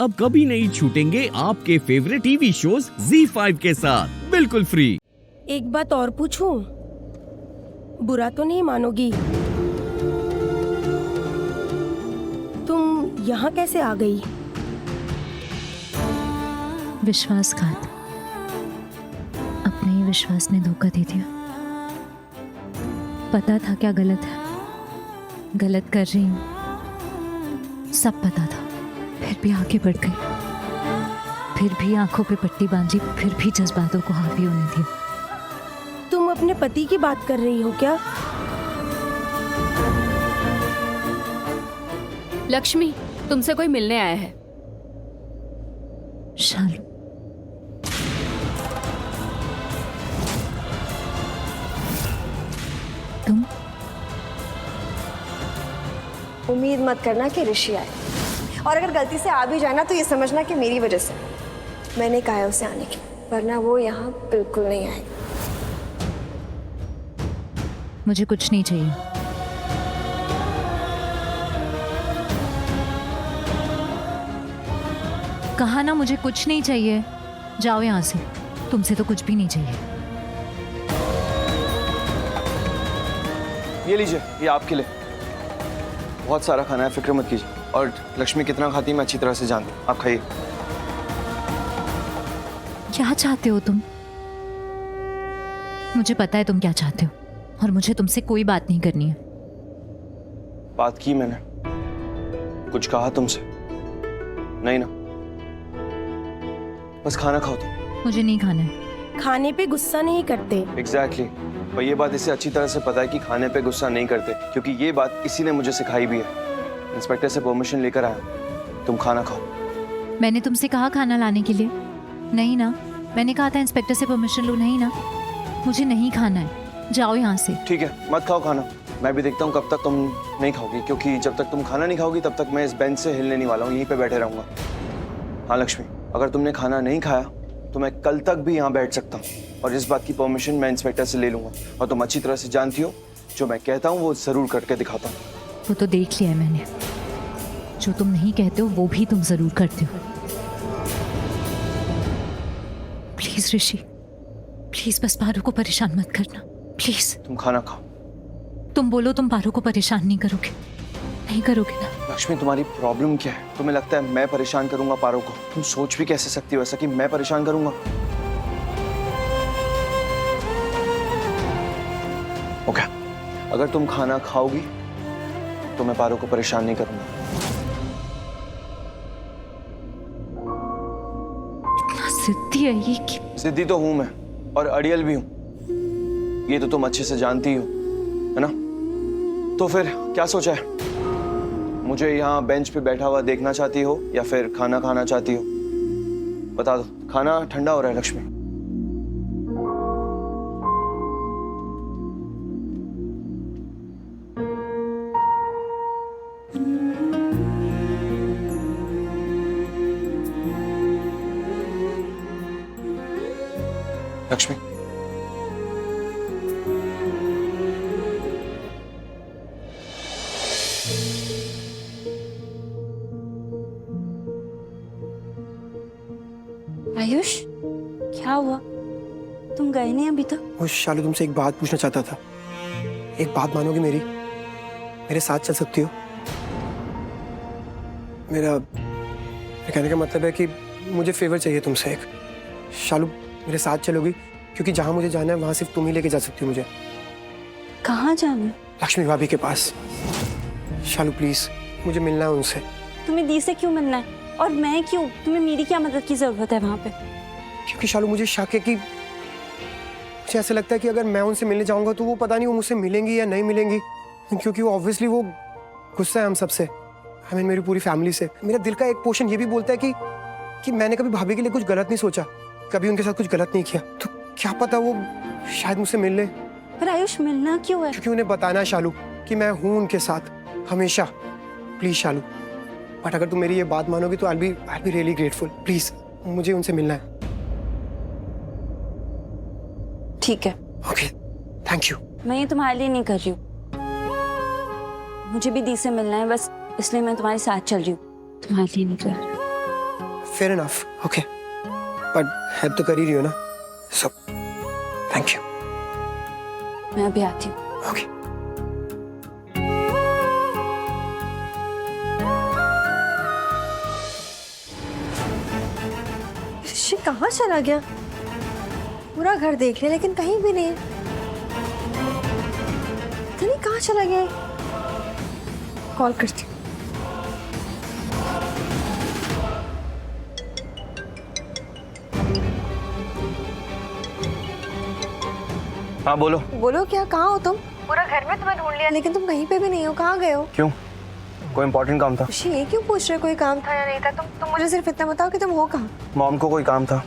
अब कभी नहीं छूटेंगे आपके फेवरेट टीवी शोज ZEE5 के साथ बिल्कुल फ्री। एक बात और पूछूं? बुरा तो नहीं मानोगी? तुम यहाँ कैसे आ गई? विश्वासघात। अपने ही विश्वास ने धोखा दे दिया। पता था क्या गलत है, गलत कर रही हूँ, सब पता था, फिर भी आगे बढ़ गई, फिर भी आंखों पे पट्टी बांध ली, फिर भी जज्बातों को हावी होने दिया। तुम अपने पति की बात कर रही हो क्या? लक्ष्मी, तुमसे कोई मिलने आया है। शालू, तुम? उम्मीद मत करना कि ऋषि आए, और अगर गलती से आ भी जाए ना तो ये समझना कि मेरी वजह से। मैंने कहा है उसे आने की, वरना वो यहाँ बिल्कुल नहीं आएगा। मुझे कुछ नहीं चाहिए। कहा ना, मुझे कुछ नहीं चाहिए। जाओ यहाँ से, तुमसे तो कुछ भी नहीं चाहिए। ये लीजिए, ये आपके लिए। बहुत सारा खाना है, फिक्र मत कीजिए। और लक्ष्मी कितना खाती है मैं अच्छी तरह से जानती हूँ, आप खाइए। क्या चाहते हो तुम? मुझे पता है तुम क्या चाहते हो, और मुझे तुमसे कोई बात नहीं करनी है। बात की मैंने? कुछ कहा तुमसे? नहीं ना? बस खाना खाओ तुम। मुझे नहीं खाना है। खाने पे गुस्सा नहीं करते। एग्जैक्टली पर ये बात इसे अच्छी तरह से पता है कि खाने पे गुस्सा नहीं करते, क्योंकि ये बात इसी ने मुझे सिखाई भी है। इंस्पेक्टर से परमिशन लेकर आया। तुम खाना खाओ। मैंने तुमसे कहा खाना लाने के लिए? नहीं ना। मैंने कहा था इंस्पेक्टर से परमिशन लो? नहीं ना। मुझे नहीं खाना है, जाओ यहाँ से। ठीक है, मत खाओ खाना। मैं भी देखता हूँ कब तक तुम नहीं खाओगी, क्योंकि जब तक तुम खाना नहीं खाओगी तब तक मैं इस बेंच से हिलने नहीं वाला हूँ, यहीं पे बैठे रहूंगा। हाँ लक्ष्मी, अगर तुमने खाना नहीं खाया तो मैं कल तक भी यहाँ बैठ सकता हूँ, और इस बात की परमिशन मैं इंस्पेक्टर से ले लूंगा। और तुम अच्छी तरह से जानती हो, जो मैं कहता हूँ वो जरूर करके दिखाता हूँ। वो तो देख लिया है मैंने। जो तुम नहीं कहते हो वो भी तुम जरूर करते हो। प्लीज ऋषि, प्लीज बस पारू को परेशान मत करना, प्लीज। तुम खाना खाओ। तुम बोलो तुम पारू को परेशान नहीं करोगे, नहीं करोगे ना? लक्ष्मी, तुम्हारी प्रॉब्लम क्या है? तुम्हें लगता है मैं परेशान करूंगा पारो को? तुम सोच भी कैसे सकती हो ऐसा कि मैं परेशान करूंगा? ओके, अगर तुम खाना खाओगी तो मैं पारो को परेशान नहीं करूंगा। इतना जिद्दी है ये कि जिद्दी तो हूं मैं, और अड़ियल भी हूं। ये तो तुम अच्छे से जानती हो, है ना? तो फिर क्या सोचा है? मुझे यहाँ बेंच पे बैठा हुआ देखना चाहती हो या फिर खाना खाना चाहती हो? बता दो। खाना ठंडा हो रहा है लक्ष्मी। लक्ष्मी, आयुष, क्या हुआ? तुम गए नहीं अभी तक? वो शालू, तुमसे एक बात पूछना चाहता था। एक बात मानोगी मेरी? मेरे साथ चल सकती हो? मेरा कहने का मतलब है कि मुझे फेवर चाहिए तुमसे एक। शालू, मेरे साथ चलोगी? क्योंकि जहां मुझे जाना है वहां सिर्फ तुम ही लेके जा सकती हो मुझे। कहाँ जाना? लक्ष्मी भाभी के पास। शालू प्लीज, मुझे मिलना है उनसे। तुम्हें दी से क्यों मिलना है? और मैं क्यों? तुम्हें मेरी क्या मदद की जरूरत है वहां पे? क्योंकि शालू, मुझे शक है कि मुझे ऐसा लगता है कि अगर मैं उनसे मिलने जाऊंगा तो वो पता नहीं वो मुझसे मिलेंगी या नहीं मिलेंगी, क्योंकि वो ऑब्वियसली वो गुस्सा है हम सबसे, मेरी पूरी फैमिली से। मेरा दिल का एक पोर्शन ये भी बोलता है कि मैंने कभी भाभी के लिए कुछ गलत नहीं सोचा, कभी उनके साथ कुछ गलत नहीं किया। तो क्या पता वो शायद मुझसे मिल ले। पर आयुष, मिलना क्यों है? क्योंकि उन्हें बताना है शालू कि मैं हूं उनके साथ हमेशा। प्लीज शालू, बट अगर तुम मेरी ये बात मानोगी तो आई बी रियली ग्रेटफुल। प्लीज, मुझे उनसे मिलना है। ठीक है। Okay, thank you. मैं ये तुम्हारे लिए नहीं कर रही हूँ, मुझे भी दी से मिलना है बस, इसलिए मैं तुम्हारे साथ चल रही हूँ, तुम्हारे लिए नहीं कर रही। Fair enough, okay, but help तो कर ही रही हो ना, सो थैंक यू। मैं अभी आती हूँ। ओके। ऋषि कहाँ चला गया? पूरा घर देख लिया लेकिन कहीं भी नहीं है। पता नहीं कहाँ चला गया है। कॉल करती हूँ। हाँ बोलो। बोलो क्या, कहाँ हो तुम? पूरा घर में तुम्हें ढूंढ लिया लेकिन तुम कहीं पे भी नहीं हो। कहाँ गए हो? क्यों, कोई इंपॉर्टेंट काम था? ऋषि ये क्यों पूछ रहे, कोई काम था या नहीं था? तुम मुझे सिर्फ इतना बताओ कि तुम हो कहाँ? मॉम को कोई काम था,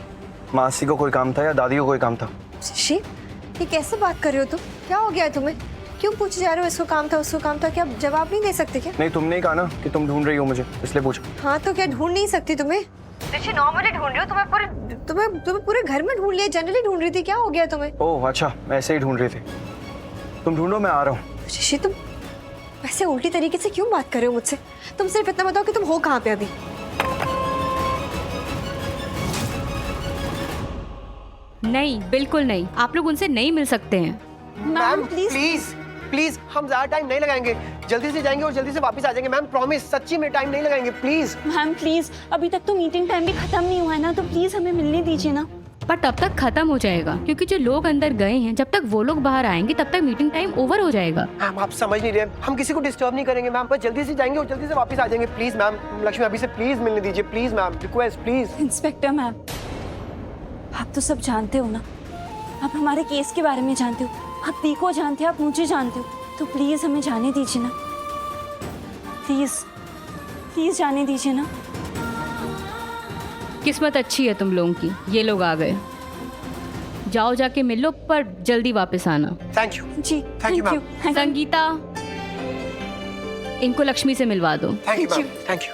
मासी को कोई काम था, या दादी को कोई काम था? ऋषि ये कैसे बात कर रहे हो तुम? क्या हो गया है तुम्हें? क्यों पूछे जा रहे हो इसको काम था उसको काम था? क्या जवाब नहीं दे सकते क्या? नहीं, तुमने ही कहा ना कि तुम ढूंढ रही हो मुझे, इसलिए पूछा। हाँ तो क्या ढूंढ नहीं सकती तुम्हें? ऋषि 9 बजे ढूंढ रही हो, तुम्हें पूरे घर में ढूंढ लिया, जनरली ढूंढ रही थी। क्या हो गया तुम्हें? ओह अच्छा, ऐसे ही ढूंढ रही थी। तुम ढूंढो, मैं आ रहा हूँ। ऋषि तुम वैसे उल्टी तरीके से क्यों बात कर रहे हो मुझसे? तुम सिर्फ इतना बताओ कि तुम हो कहाँ पे अभी। नहीं, बिल्कुल नहीं, आप लोग उनसे नहीं मिल सकते हैं। मैम प्लीज प्लीज, हम ज्यादा टाइम नहीं लगाएंगे, जल्दी से जाएंगे और जल्दी से वापस आ जाएंगे। मैम प्रॉमिस, सच्ची में टाइम नहीं लगाएंगे, प्लीज। मैम प्लीज, अभी तक तो मीटिंग टाइम भी खत्म नहीं हुआ है ना, तो प्लीज हमें मिलने दीजिए ना। पर तब तक खत्म हो जाएगा, क्योंकि जो लोग अंदर गए हैं, जब तक वो लोग बाहर आएंगे तब तक मीटिंग टाइम ओवर हो जाएगा। मैम आप समझ नहीं रहे, हम किसी को डिस्टर्ब नहीं करेंगे मैम, बस जल्दी से जाएंगे और जल्दी से वापस आ जाएंगे। प्लीज मैम, लक्ष्मी अभी से प्लीज मिलने दीजिए, please ma'am, request please. Inspector ma'am, आप तो सब जानते हो ना, आप हमारे केस के बारे में जानते हो, आप दी को जानते हो, आप मुझे जानते हो, तो प्लीज हमें जाने दीजिए ना, प्लीज प्लीज जाने दीजिए ना। किस्मत अच्छी है तुम लोगों की, ये लोग आ गए। जाओ जाके मिल लो, पर जल्दी वापस आना। Thank you. जी Thank you, ma'am. संगीता, इनको लक्ष्मी से मिलवा दो। Thank you ma'am, thank you.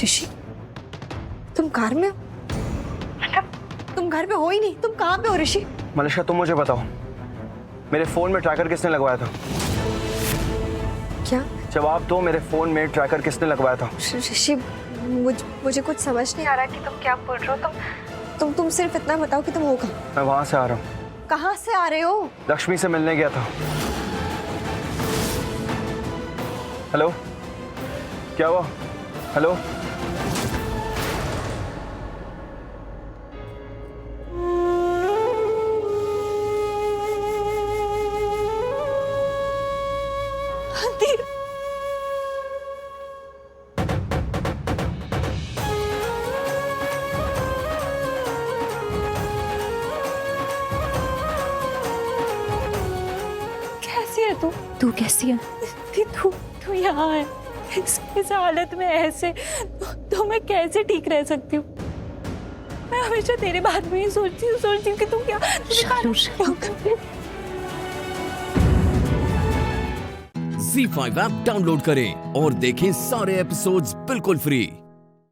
Rishi तुम कार में हो? तुम घर पे हो ही नहीं, तुम कहाँ पे हो ऋषि? मलिका तुम मुझे बताओ, मेरे फोन में ट्रैकर किसने लगवाया था? क्या? जवाब दो, मेरे फोन में ट्रैकर किसने लगवाया था? ऋषि मुझे कुछ समझ नहीं आ रहा कि तुम क्या बोल रहे हो। तुम सिर्फ इतना बताओ कि तुम हो कहाँ? मैं वहां से आ रहा हूँ। कहाँ से आ रहे हो? लक्ष्मी से मिलने गया था। हेलो, क्या हुआ? हेलो, कैसी है तू? तू कैसी है? तू यहाँ है इस हालत में ऐसे, तो मैं कैसे ठीक रह सकती हूँ? मैं हमेशा तेरे बारे में ही सोचती हूँ कि तुम क्या Z5 ऐप डाउनलोड करें और देखें सारे एपिसोड्स बिल्कुल फ्री।